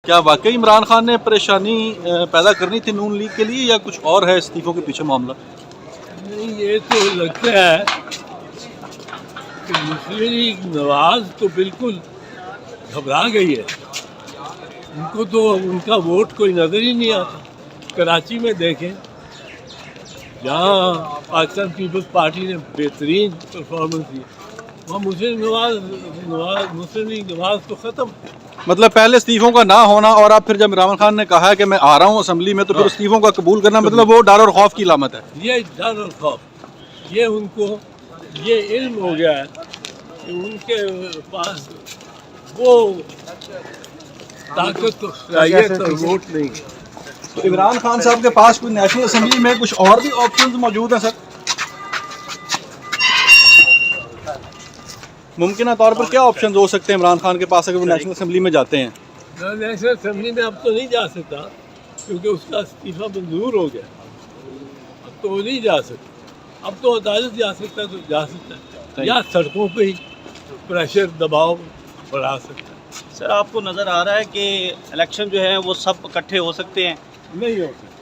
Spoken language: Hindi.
क्या वाकई इमरान खान ने परेशानी पैदा करनी थी नून लीग के लिए या कुछ और है इस्तीफों के पीछे मामला? नहीं, ये तो लगता है कि मुस्लिम लीग नवाज तो बिल्कुल घबरा गई है। उनको तो उनका वोट कोई नज़र ही नहीं आता। कराची में देखें, जहाँ पाकिस्तान पीपल्स पार्टी ने बेहतरीन परफॉर्मेंस दी, वहाँ मुस्लिम लीग नवाज तो ख़त्म। मतलब पहले इस्तीफों का ना होना और अब फिर जब इमरान खान ने कहा है कि मैं आ रहा हूँ असेंबली में, तो फिर इस्तीफों का कबूल करना, मतलब वो डर और खौफ की अलामत है। ये डर और खौफ, ये उनको ये इल्म हो गया है कि उनके पास वो ताकत तो सलाहियत और वोट नहीं है। तो इमरान खान साहब के पास कोई नेशनल असेंबली में कुछ और भी ऑप्शंस मौजूद हैं सर? मुमकिन तौर पर क्या ऑप्शंस हो सकते हैं इमरान खान के पास अगर वो नेशनल असेंबली में जाते हैं? नेशनल असेंबली में अब तो नहीं जा सकता क्योंकि उसका इस्तीफा मंजूर हो गया। अब तो वो नहीं जा सकता। अब तो अदालत जा सकता है तो जा सकता है, या सड़कों पे ही प्रेशर दबाव बढ़ा सकता है। सर, आपको नज़र आ रहा है कि इलेक्शन जो है वो सब इकट्ठे हो सकते हैं? नहीं हो सकता।